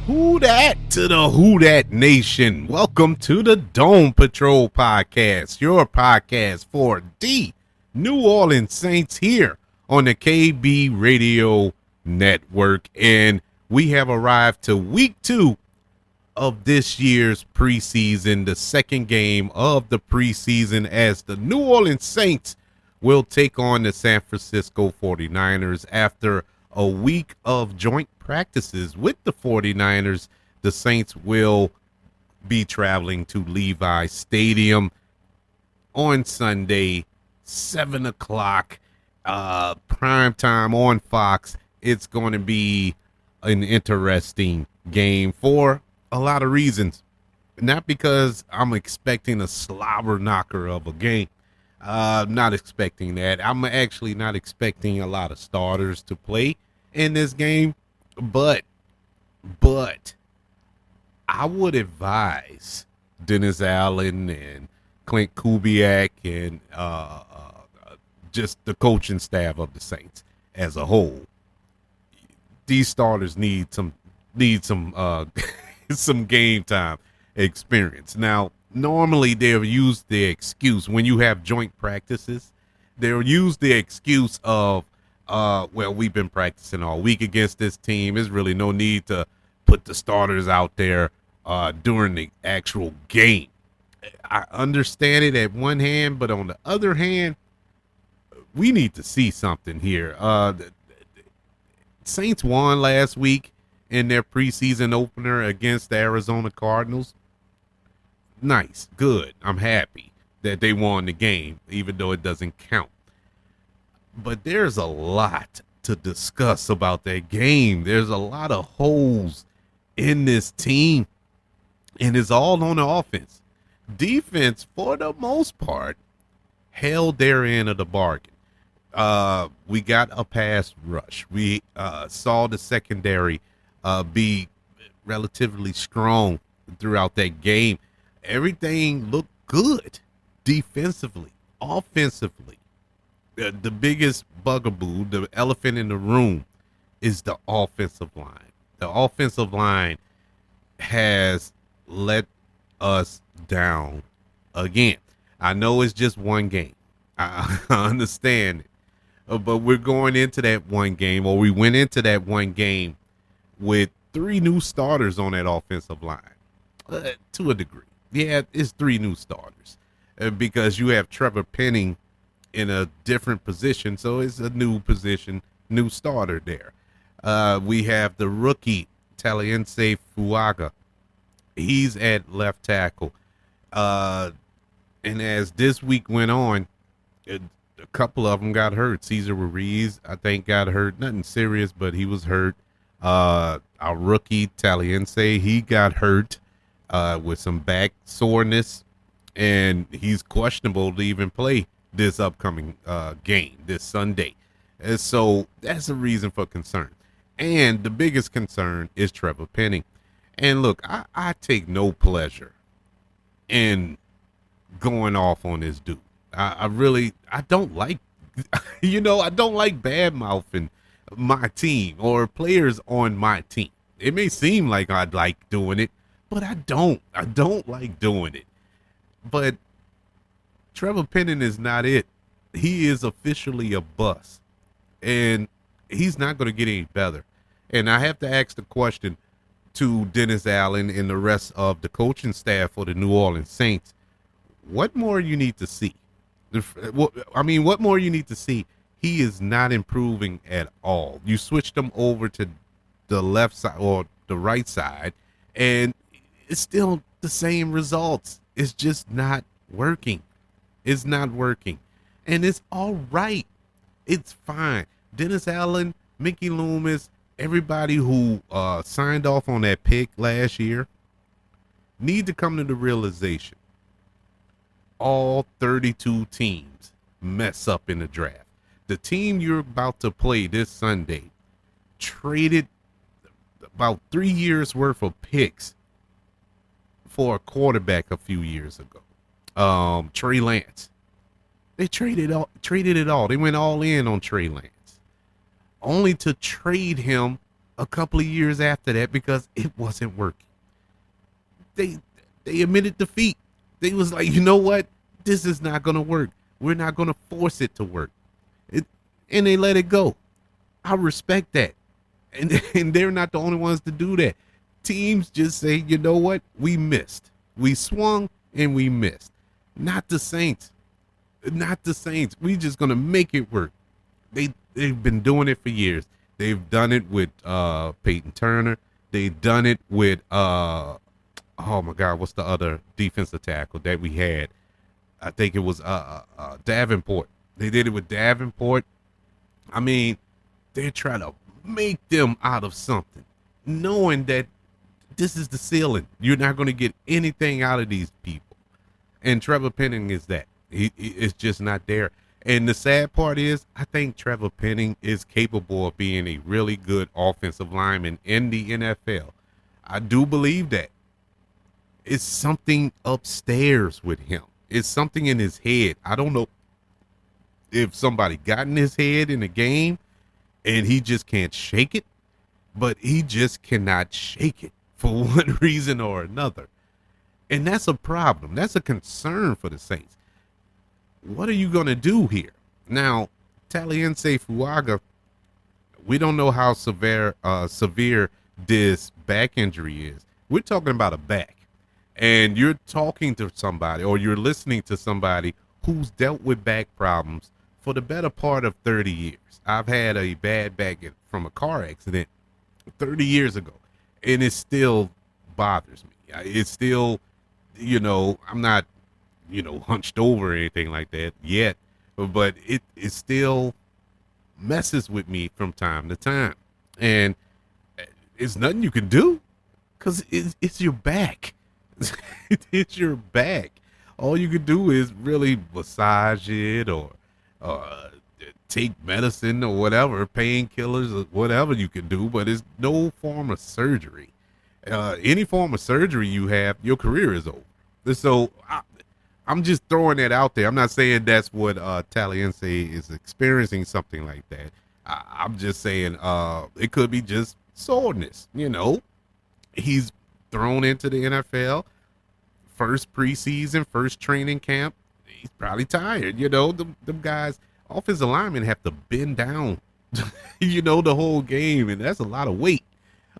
Who dat to the Who Dat Nation? Welcome to the Dome Patrol Podcast, your podcast for the New Orleans Saints here on the KB Radio Network. And we have arrived to week 2 of this year's preseason, the second game of the preseason, as the New Orleans Saints will take on the San Francisco 49ers after a week of joint practices with the 49ers. The Saints will be traveling to Levi Stadium on Sunday, 7 o'clock, prime time on Fox. It's going to be an interesting game for a lot of reasons. Not because I'm expecting a slobber knocker of a game. Not expecting that. I'm actually not expecting a lot of starters to play in this game, but I would advise Dennis Allen and Clint Kubiak and just the coaching staff of the Saints as a whole. These starters need some some game time experience. Now, normally they'll use the excuse when you have joint practices. They'll use the excuse of, well, we've been practicing all week against this team. There's really no need to put the starters out there during the actual game. I understand it at one hand, but on the other hand, we need to see something here. The Saints won last week in their preseason opener against the Arizona Cardinals. Nice, good. I'm happy that they won the game, even though it doesn't count. But there's a lot to discuss about that game. There's a lot of holes in this team, and it's all on the offense. Defense, for the most part, held their end of the bargain. We got a pass rush. We saw the secondary be relatively strong throughout that game. Everything looked good defensively, offensively. The biggest bugaboo, the elephant in the room, is the offensive line. The offensive line has let us down again. I know it's just one game. I understand it. But we're going into that one game, or we went into that one game with 3 new starters on that offensive line, to a degree. Yeah, it's 3 new starters because you have Trevor Penning in a different position, so it's a new position, new starter there. We have the rookie Taliense Fuaga. He's at left tackle. And as this week went on, a couple of them got hurt. Cesar Ruiz, I think, got hurt. Nothing serious, but he was hurt. Our rookie Taliense, he got hurt with some back soreness, and he's questionable to even play this upcoming game this Sunday. And so that's a reason for concern. And the biggest concern is Trevor Penning. And look, I take no pleasure in going off on this dude. I don't like, I don't like bad mouthing my team or players on my team. It may seem like I'd like doing it, but I don't like doing it. But Trevor Penning is not it. He is officially a bust, and he's not going to get any better. And I have to ask the question to Dennis Allen and the rest of the coaching staff for the New Orleans Saints: what more you need to see? What more you need to see? He is not improving at all. You switched him over to the left side or the right side, and it's still the same results. It's just not working. It's not working. And it's all right. It's fine. Dennis Allen, Mickey Loomis, everybody who signed off on that pick last year need to come to the realization all 32 teams mess up in the draft. The team you're about to play this Sunday traded about 3 years worth of picks for a quarterback a few years ago. Trey Lance. They traded it all. They went all in on Trey Lance, only to trade him a couple of years after that because it wasn't working. They they admitted defeat. They was like, you know what? This is not gonna work. We're not gonna force it to work. It, and they let it go. I respect that. And they're not the only ones to do that. Teams just say, you know what? We missed. We swung and we missed. Not the Saints. Not the Saints. We just gonna make it work. They've been doing it for years. They've done it with Peyton Turner. They've done it with oh my God, what's the other defensive tackle that we had? I think it was Davenport. They did it with Davenport. I mean, they're trying to make them out of something, knowing that this is the ceiling. You're not going to get anything out of these people. And Trevor Penning is that. It's just not there. And the sad part is, I think Trevor Penning is capable of being a really good offensive lineman in the NFL. I do believe that. It's something upstairs with him. It's something in his head. I don't know if somebody got in his head in a game and he just can't shake it, but he just cannot shake it for one reason or another. And that's a problem. That's a concern for the Saints. What are you going to do here? Now, Taliense Fuaga, we don't know how severe this back injury is. We're talking about a back. And you're talking to somebody or you're listening to somebody who's dealt with back problems for the better part of 30 years. I've had a bad back from a car accident 30 years ago, and it still bothers me. It's still, I'm not, hunched over or anything like that yet, but it still messes with me from time to time. And it's nothing you can do because it's your back. It's your back. All you can do is really massage it or take medicine or whatever, painkillers or whatever you can do, but it's no form of surgery. Any form of surgery you have, your career is over. So I'm just throwing that out there. I'm not saying that's what Taliense is experiencing, something like that. I'm just saying it could be just soreness. He's thrown into the NFL, first preseason, first training camp. He's probably tired. Them guys, offensive linemen have to bend down, the whole game, and that's a lot of weight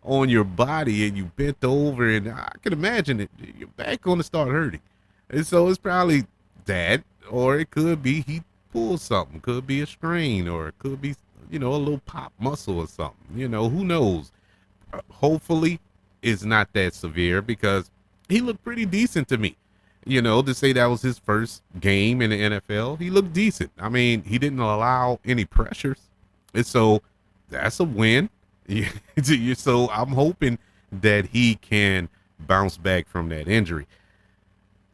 on your body, and you bent over, and I can imagine it. Your back going to start hurting, and so it's probably that, or it could be he pulled something. Could be a strain, or it could be a little pop muscle or something. Who knows? Hopefully it's not that severe because he looked pretty decent to me. To say that was his first game in the NFL, he looked decent. I mean, he didn't allow any pressures. And so that's a win. So I'm hoping that he can bounce back from that injury.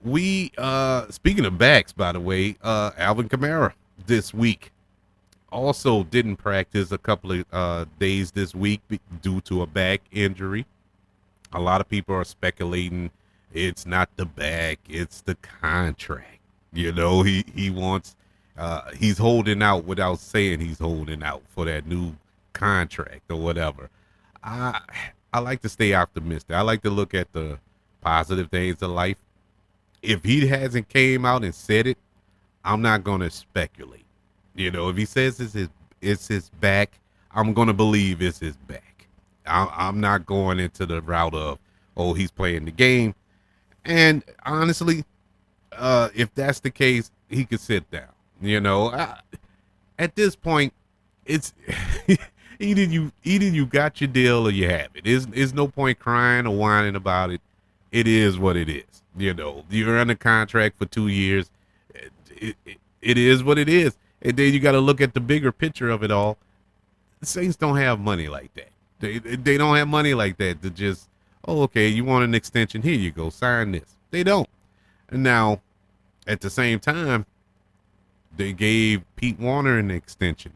We, speaking of backs, by the way, Alvin Kamara this week also didn't practice a couple of days this week due to a back injury. A lot of people are speculating it's not the back, it's the contract. He wants, he's holding out without saying he's holding out for that new contract or whatever. I like to stay optimistic. I like to look at the positive things of life. If he hasn't came out and said it, I'm not going to speculate. If he says it's his back, I'm going to believe it's his back. I'm not going into the route of, he's playing the game. And honestly, if that's the case, he could sit down. At this point, it's either you got your deal or you have it. There's no point crying or whining about it. It is what it is. You're under contract for 2 years. It is what it is. And then you got to look at the bigger picture of it all. The Saints don't have money like that. They don't have money like that to just, okay, you want an extension? Here you go, sign this. They don't. And now, at the same time, they gave Pete Warner an extension.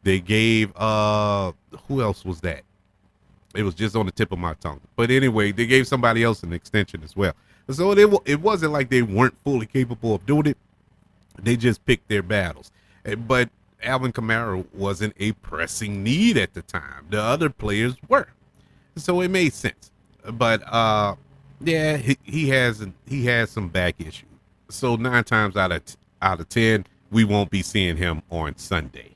They gave, who else was that? It was just on the tip of my tongue. But anyway, they gave somebody else an extension as well. So it wasn't like they weren't fully capable of doing it. They just picked their battles. But Alvin Kamara wasn't a pressing need at the time. The other players were. So it made sense. But yeah, he has some back issues. So 9 times out of 10, we won't be seeing him on Sunday.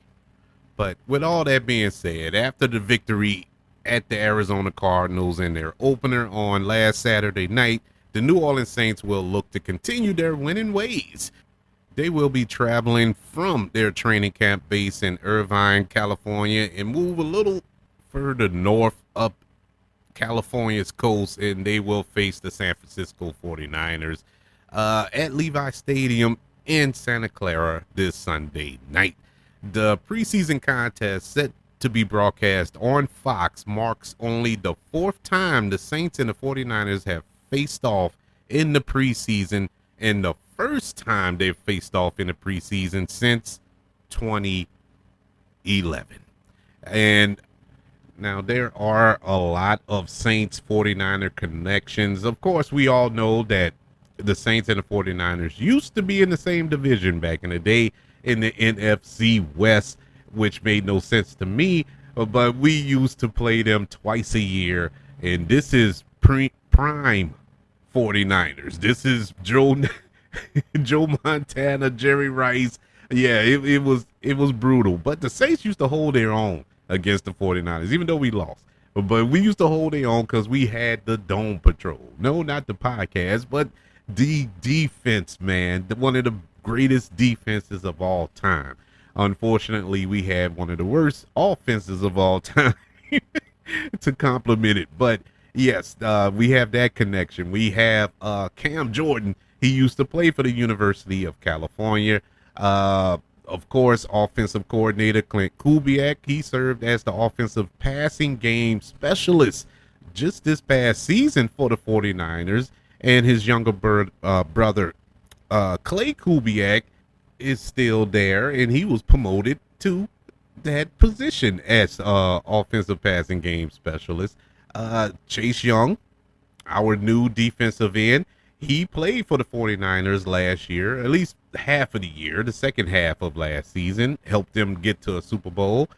But with all that being said, after the victory at the Arizona Cardinals in their opener on last Saturday night, the New Orleans Saints will look to continue their winning ways. They will be traveling from their training camp base in Irvine, California, and move a little further north up California's coast, and they will face the San Francisco 49ers at Levi Stadium in Santa Clara this Sunday night. The preseason contest, set to be broadcast on Fox, marks only the 4th time the Saints and the 49ers have faced off in the preseason, and the first time they've faced off in the preseason since 2011. And now, there are a lot of Saints 49er connections. Of course, we all know that the Saints and the 49ers used to be in the same division back in the day in the NFC West, which made no sense to me, but we used to play them twice a year, and this is prime 49ers. This is Joe Montana, Jerry Rice. Yeah, it was brutal, but the Saints used to hold their own against the 49ers, even though we lost. But we used to hold it on because we had the Dome Patrol. No, not the podcast, but the defense, man. One of the greatest defenses of all time. Unfortunately, we had one of the worst offenses of all time to complement it. But yes, we have that connection. We have Cam Jordan. He used to play for the University of California. Of course, offensive coordinator Clint Kubiak. He served as the offensive passing game specialist just this past season for the 49ers. And his younger brother, Clay Kubiak, is still there, and he was promoted to that position as offensive passing game specialist. Chase Young, our new defensive end, he played for the 49ers last year, at least half of the year. The second half of last season helped them get to a Super Bowl.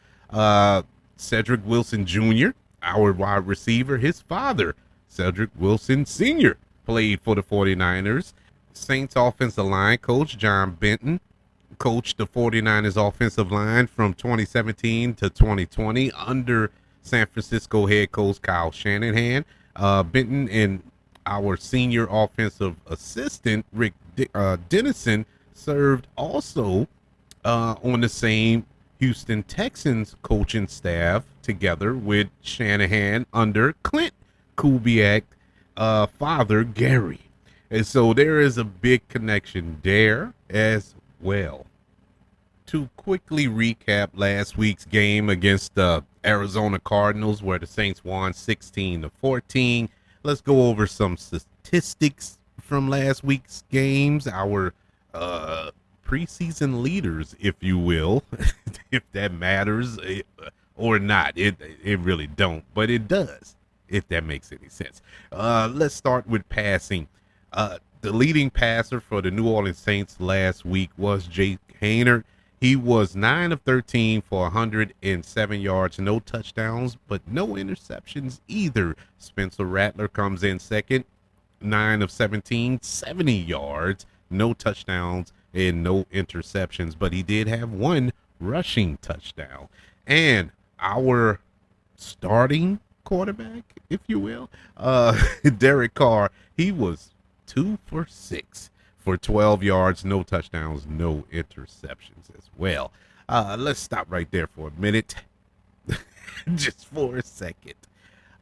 Cedric Wilson Jr., our wide receiver, his father, Cedric Wilson Sr., played for the 49ers. Saints offensive line coach John Benton coached the 49ers offensive line from 2017 to 2020 under San Francisco head coach Kyle Shanahan. Benton and our senior offensive assistant, Rick Dennison, served also on the same Houston Texans coaching staff together with Shanahan under Clint Kubiak, father Gary. And so there is a big connection there as well. To quickly recap last week's game against the Arizona Cardinals, where the Saints won 16-14. Let's go over some statistics from last week's games. Our preseason leaders, if you will, if that matters or not. It really don't, but it does, if that makes any sense. Let's start with passing. The leading passer for the New Orleans Saints last week was Jake Haener. He was 9 of 13 for 107 yards, no touchdowns, but no interceptions either. Spencer Rattler comes in second, 9 of 17, 70 yards, no touchdowns, and no interceptions, but he did have one rushing touchdown. And our starting quarterback, if you will, Derek Carr, he was 2 for 6 for 12 yards, no touchdowns, no interceptions as well. Let's stop right there for a minute, just for a second.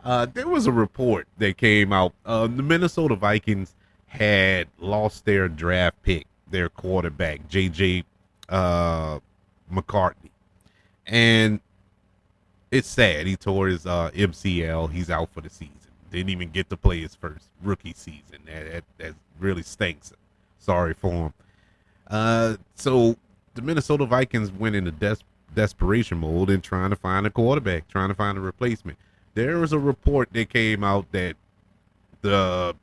There was a report that came out. The Minnesota Vikings had lost their draft pick, their quarterback, J.J. McCartney. And it's sad. He tore his MCL. He's out for the season. Didn't even get to play his first rookie season. That really stinks. Sorry for him. So the Minnesota Vikings went into desperation mode and trying to find a quarterback, trying to find a replacement. There was a report that came out that the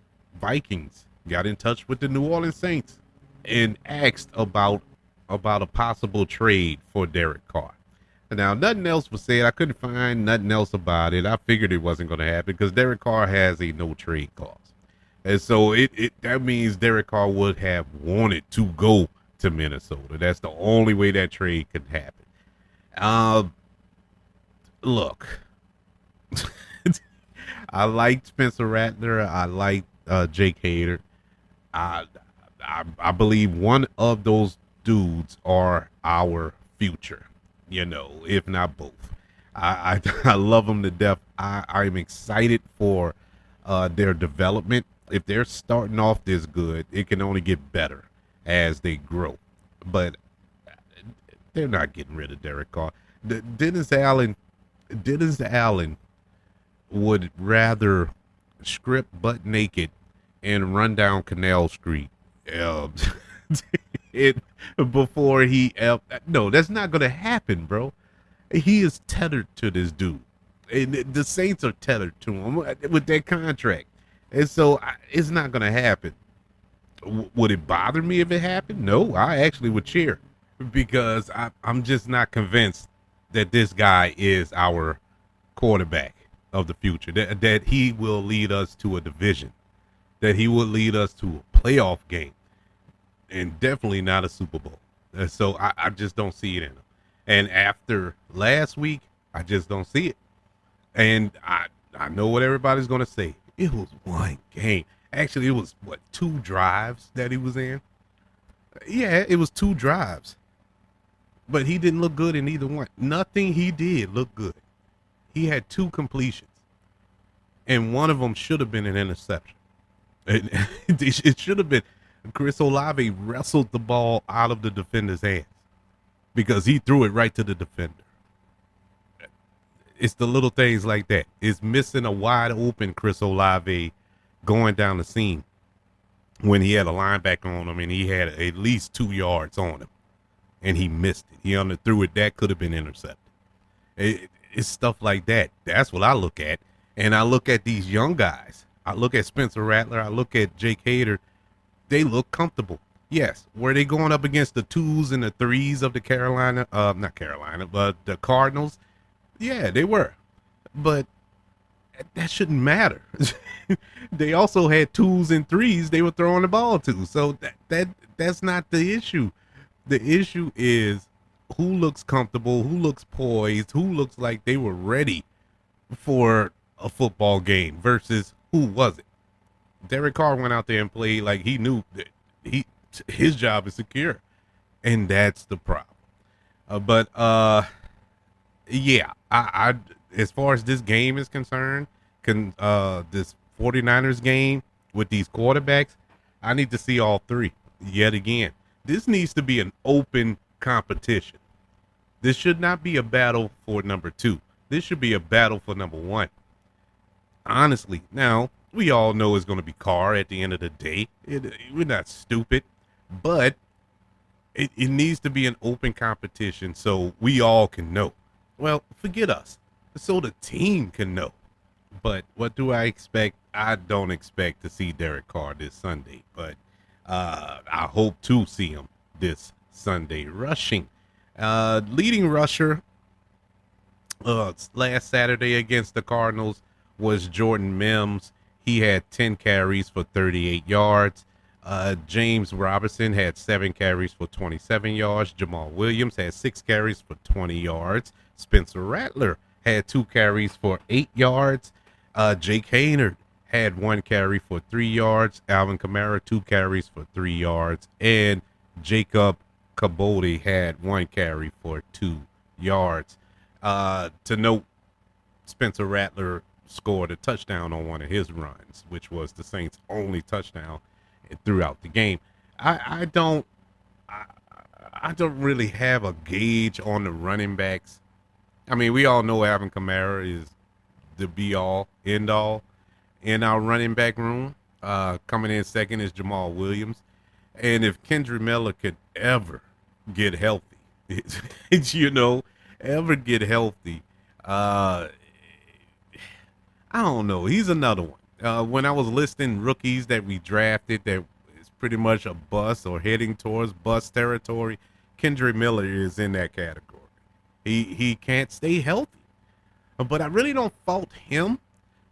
Vikings got in touch with the New Orleans Saints and asked about about a possible trade for Derek Carr. Now, nothing else was said. I couldn't find nothing else about it. I figured it wasn't going to happen because Derek Carr has a no trade clause. And so that means Derek Carr would have wanted to go to Minnesota. That's the only way that trade could happen. Uh, Look, I liked Spencer Rattler. I liked Jake Hader. I, I believe one of those dudes are our future, if not both. I love them to death. I'm excited for their development. If they're starting off this good, it can only get better as they grow. But they're not getting rid of Derek Carr. Dennis Allen would rather strip butt naked and run down Canal Street uh, it, before he no, that's not gonna happen, bro. He is tethered to this dude, and the Saints are tethered to him with that contract, and so it's not gonna happen. Would it bother me if it happened? No, I actually would cheer because I'm just not convinced that this guy is our quarterback of the future. That he will lead us to a division, that he will lead us to a playoff game, and definitely not a Super Bowl. And so I just don't see it in him. And after last week, I just don't see it. And I know what everybody's gonna say. It was one game. Actually, it was what, 2 drives that he was in. Yeah, it was 2 drives, but he didn't look good in either one. Nothing he did looked good. He had 2 completions, and one of them should have been an interception. It should have been. Chris Olave wrestled the ball out of the defender's hands because he threw it right to the defender. It's the little things like that. It's missing a wide open Chris Olave going down the seam when he had a linebacker on him and he had at least 2 yards on him, and he missed it. He underthrew it. That could have been intercepted. It's stuff like that. That's what I look at. And I look at these young guys. I look at Spencer Rattler. I look at Jake Hader. They look comfortable. Yes. Were they going up against the 2s and the 3s of the not Carolina, but the Cardinals? Yeah, they were. But that shouldn't matter. They also had 2s and 3s they were throwing the ball to. So that's not the issue. The issue is who looks comfortable, who looks poised, who looks like they were ready for a football game versus who wasn't. Derek Carr went out there and played like he knew that his job is secure, and that's the problem. Yeah, I as far as this game is concerned, this 49ers game with these quarterbacks, I need to see all 3 yet again. This needs to be an open competition. This should not be a battle for number 2. This should be a battle for number 1. Honestly, now we all know it's going to be Carr at the end of the day. We're not stupid, but it needs to be an open competition so we all can know. Well, forget us, so the team can know. But what do I expect? I don't expect to see Derek Carr this Sunday, but I hope to see him this Sunday rushing. Leading rusher last Saturday against the Cardinals was Jordan Mims. He had 10 carries for 38 yards. James Robinson had 7 carries for 27 yards. Jamal Williams had 6 carries for 20 yards. Spencer Rattler had 2 carries for 8 yards. Jake Hader had 1 carry for 3 yards. Alvin Kamara, 2 carries for 3 yards. And Jacob Kabodi had 1 carry for 2 yards. To note, Spencer Rattler scored a touchdown on one of his runs, which was the Saints' only touchdown throughout the game. I don't really have a gauge on the running backs. I mean, we all know Alvin Kamara is the be-all, end-all in our running back room. Coming in second is Jamal Williams. And if Kendra Miller could ever get healthy, ever get healthy, I don't know. He's another one. When I was listing rookies that we drafted that is pretty much a bust or heading towards bust territory, Kendrick Miller is in that category. He can't stay healthy. But I really don't fault him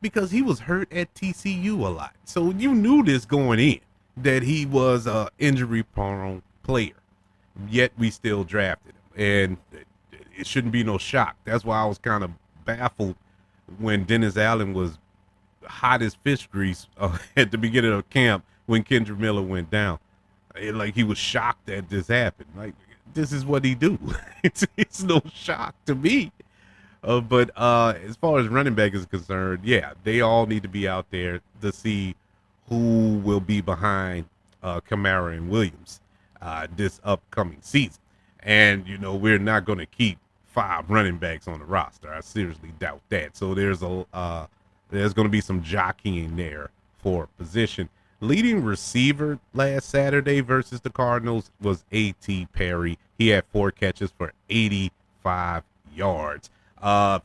because he was hurt at TCU a lot. So you knew this going in that he was a injury prone player. Yet we still drafted him. And it shouldn't be no shock. That's why I was kind of baffled when Dennis Allen was hot as fish grease at the beginning of camp when Kendrick Miller went down. Like he was shocked that this happened. Like this is what he do. It's no shock to me. But as far as running back is concerned, yeah, they all need to be out there to see who will be behind Kamara and Williams this upcoming season. And, you know, we're not going to keep 5 running backs on the roster. I seriously doubt that. So there's going to be some jockeying there for position. Leading receiver last Saturday versus the Cardinals was A.T. Perry. He had 4 catches for 85 yards.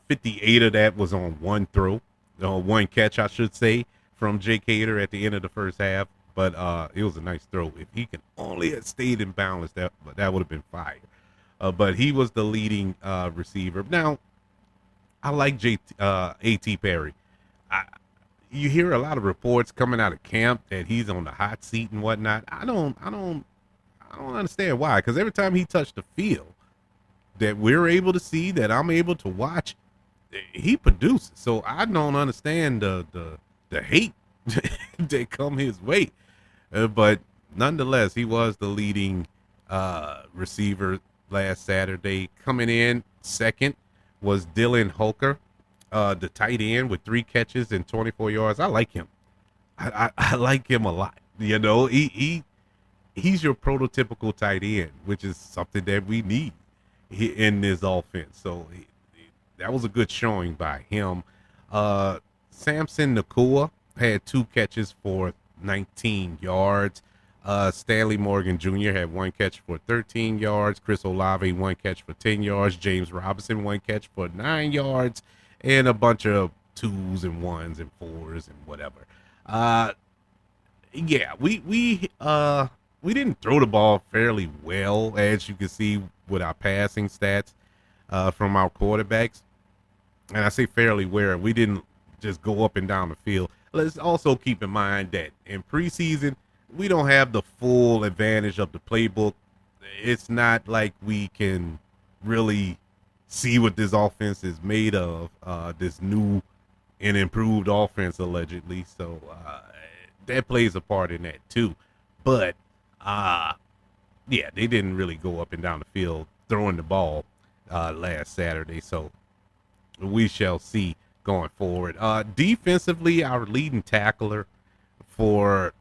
58 of that was on one throw, one catch, I should say, from Jake Hader at the end of the first half. But it was a nice throw. If he can only have stayed in balance, that would have been fire. But he was the leading receiver. Now, I like A.T. Perry. You hear a lot of reports coming out of camp that he's on the hot seat and whatnot. I don't understand why. Because every time he touched the field, that we're able to see, that I'm able to watch, he produces. So I don't understand the hate that come his way. But nonetheless, he was the leading receiver last Saturday. Coming in second was Dylan Holker, the tight end with 3 catches and 24 yards. I like him. I like him a lot. You know, he's your prototypical tight end, which is something that we need in this offense. So that was a good showing by him. Samson Nakua had 2 catches for 19 yards. Stanley Morgan Jr. had 1 catch for 13 yards. Chris Olave 1 catch for 10 yards. James Robinson 1 catch for 9 yards, and a bunch of 2s and 1s and 4s and whatever. Yeah, we didn't throw the ball fairly well, as you can see with our passing stats from our quarterbacks. And I say fairly well. We didn't just go up and down the field. Let's also keep in mind that in preseason, we don't have the full advantage of the playbook. It's not like we can really see what this offense is made of, this new and improved offense, allegedly. So that plays a part in that too. But yeah, they didn't really go up and down the field throwing the ball last Saturday. So we shall see going forward. Defensively, our leading tackler for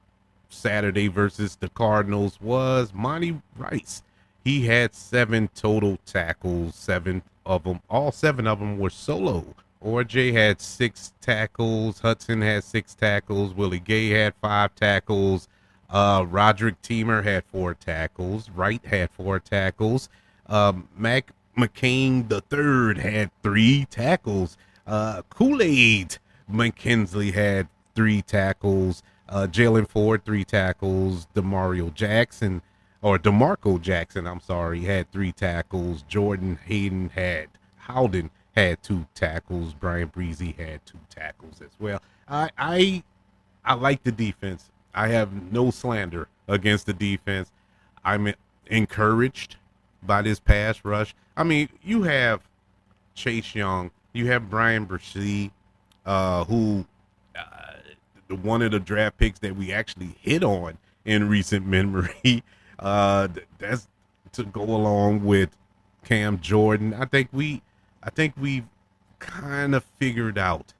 Saturday versus the Cardinals was Monty Rice. He had 7 total tackles, 7 of them, all 7 of them were solo. RJ had 6 tackles, Hudson had 6 tackles, Willie Gay had 5 tackles, Roderick Teamer had 4 tackles, Wright had 4 tackles, Mac McCain III had 3 tackles, Kool-Aid McKinsley had 3 tackles, Jalen Ford 3 tackles, DeMarco Jackson, I'm sorry, had 3 tackles, Jordan Howden had 2 tackles, Brian Breezy had 2 tackles as well. I like the defense. I have no slander against the defense. I'm encouraged by this pass rush. I mean, you have Chase Young, you have Brian Breezy, who one of the draft picks that we actually hit on in recent memory. That's to go along with Cam Jordan. I think we've kind of figured out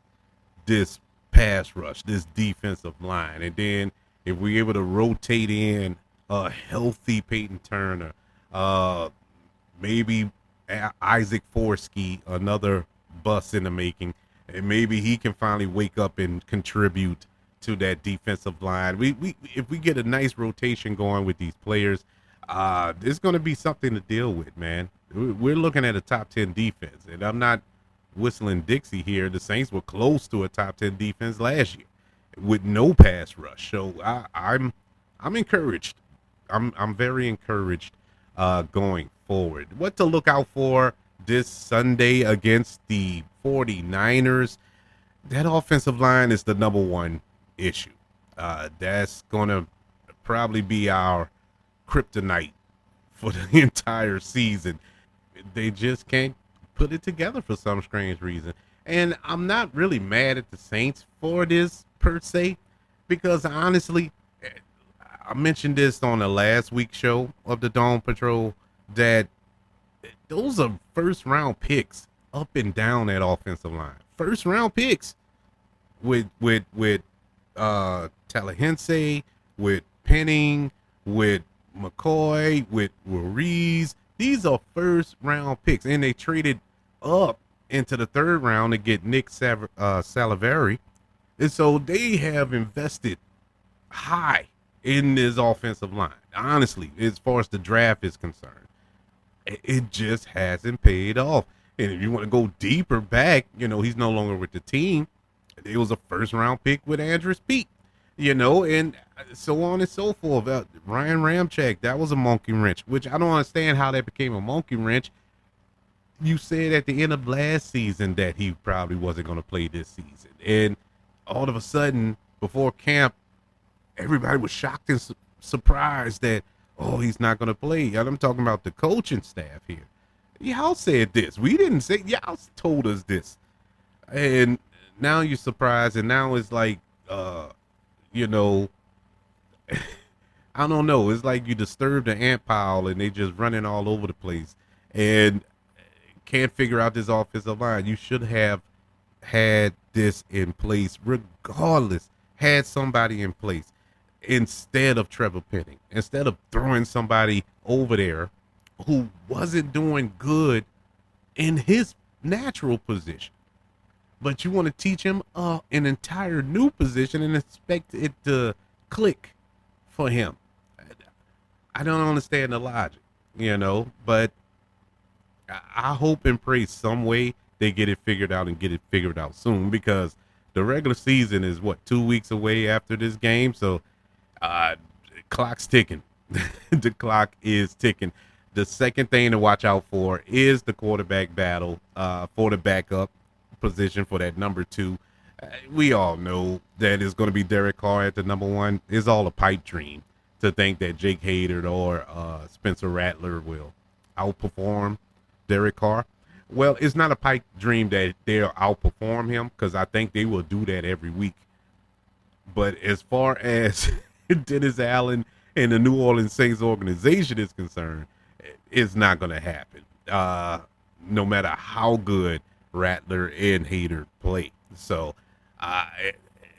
this pass rush, this defensive line. And then if we're able to rotate in a healthy Peyton Turner, maybe Isaac Forsky, another bust in the making, and maybe he can finally wake up and contribute to that defensive line. If we get a nice rotation going with these players, there's going to be something to deal with, man. We're looking at a top 10 defense, and I'm not whistling Dixie here. The Saints were close to a top 10 defense last year with no pass rush. So I'm encouraged. I'm very encouraged going forward. What to look out for this Sunday against the 49ers? That offensive line is the number one issue. That's going to probably be our kryptonite for the entire season. They just can't put it together for some strange reason. And I'm not really mad at the Saints for this per se, because honestly, I mentioned this on the last week's show of the Dawn Patrol that those are first round picks up and down that offensive line. First round picks with Tallahassee, with Penning, with McCoy, with Ruiz. These are first round picks, and they traded up into the third round to get Nick Salivari. And so they have invested high in this offensive line. Honestly, as far as the draft is concerned, it just hasn't paid off. And if you want to go deeper back, he's no longer with the team. It was a first round pick with Andrews Pete, and so on and so forth. Ryan Ramczyk, that was a monkey wrench, which I don't understand how that became a monkey wrench. You said at the end of last season that he probably wasn't going to play this season. And all of a sudden, before camp, everybody was shocked and surprised that, he's not going to play. And I'm talking about the coaching staff here. Y'all said this. We didn't say, y'all told us this. And now you're surprised, and now it's like, I don't know. It's like you disturbed the ant pile, and they just running all over the place, and can't figure out this offensive line. You should have had this in place, regardless. Had somebody in place instead of Trevor Penning, instead of throwing somebody over there who wasn't doing good in his natural position. But you want to teach him an entire new position and expect it to click for him. I don't understand the logic, but I hope and pray some way they get it figured out and get it figured out soon, because the regular season is 2 weeks away after this game. So clock's ticking. The clock is ticking. The second thing to watch out for is the quarterback battle for the backup position for that number 2. We all know that it's going to be Derek Carr at the number 1. It's all a pipe dream to think that Jake Hader or Spencer Rattler will outperform Derek Carr. Well, it's not a pipe dream that they'll outperform him, because I think they will do that every week. But as far as Dennis Allen and the New Orleans Saints organization is concerned, it's not going to happen. No matter how good Rattler and Hader play. So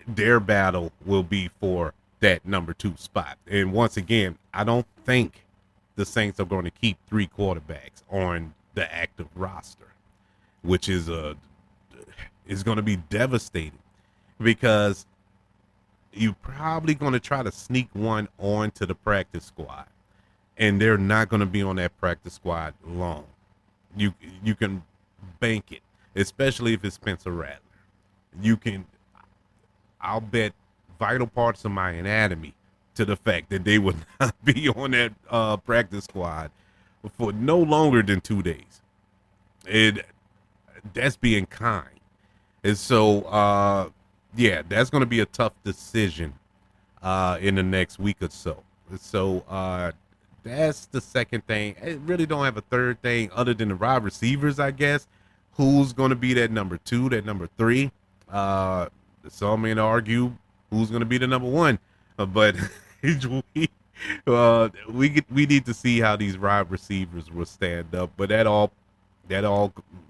their battle will be for that number 2 spot. And once again, I don't think the Saints are going to keep 3 quarterbacks on the active roster, which is going to be devastating, because you're probably going to try to sneak one onto the practice squad, and they're not going to be on that practice squad long. You can bank it, especially if it's Spencer Rattler. I'll bet vital parts of my anatomy to the fact that they would not be on that practice squad for no longer than 2 days. And that's being kind. And so, that's going to be a tough decision in the next week or so. So that's the second thing. I really don't have a third thing other than the wide receivers, I guess. Who's going to be that number 2, that number 3? Some may argue who's going to be the number 1. But we need to see how these wide receivers will stand up. But that all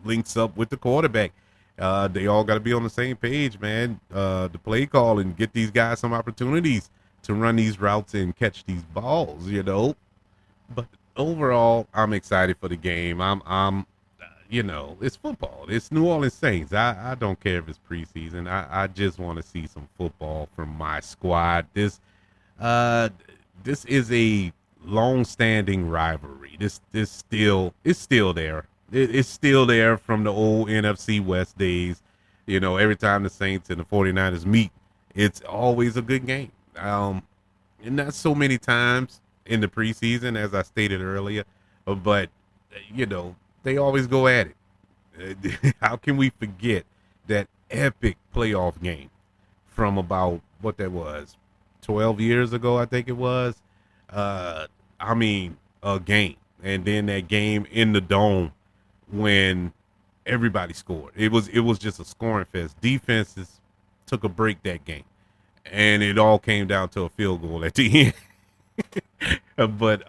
links up with the quarterback. They all got to be on the same page, man. The play call and get these guys some opportunities to run these routes and catch these balls, But overall, I'm excited for the game. I'm it's football. It's New Orleans Saints. I don't care if it's preseason. I just want to see some football from my squad. This is a long-standing rivalry. It's still there. It's still there from the old NFC West days. Every time the Saints and the 49ers meet, it's always a good game. And not so many times in the preseason, as I stated earlier. But you know, they always go at it. How can we forget that epic playoff game from about what that was 12 years ago, I think it was. uh I mean, a game, and then that game in the dome when everybody scored. It was just a scoring fest. Defenses took a break that game, and it all came down to a field goal at the end. But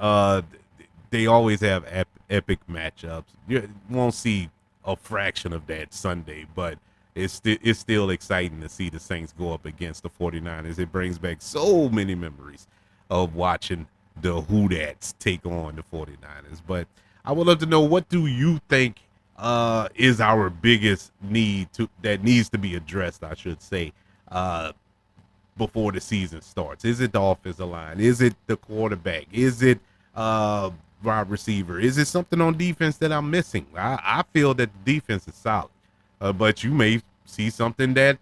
they always have epic matchups. You won't see a fraction of that Sunday, but it's still exciting to see the Saints go up against the 49ers. It brings back so many memories of watching the Who-Dats take on the 49ers. But I would love to know, what do you think is our biggest that needs to be addressed, I should say, before the season starts? Is it the offensive line? Is it the quarterback? Is it wide receiver? Is it something on defense that I'm missing? I feel that the defense is solid, but you may see something that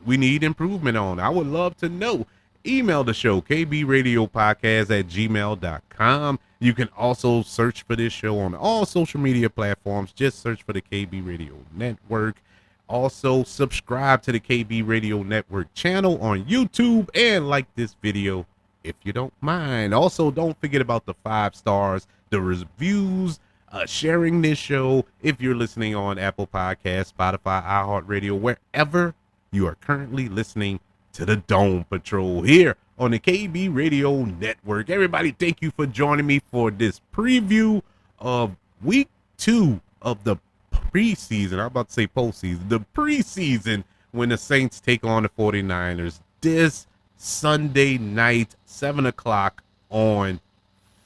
we need improvement on. I would love to know. Email the show, kbradiopodcast@gmail.com. You can also search for this show on all social media platforms. Just search for the KB Radio Network. Also, subscribe to the KB Radio Network channel on YouTube and like this video if you don't mind. Also, don't forget about the 5 stars, the reviews, sharing this show if you're listening on Apple Podcasts, Spotify, iHeartRadio, wherever you are currently listening to the Dome Patrol here on the KB Radio Network. Everybody, thank you for joining me for this preview of week 2 of the preseason. I'm about to say postseason. The preseason, when the Saints take on the 49ers this Sunday night, 7 o'clock on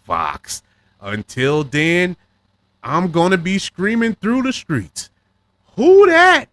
Fox. Until then, I'm going to be screaming through the streets, "Who dat?"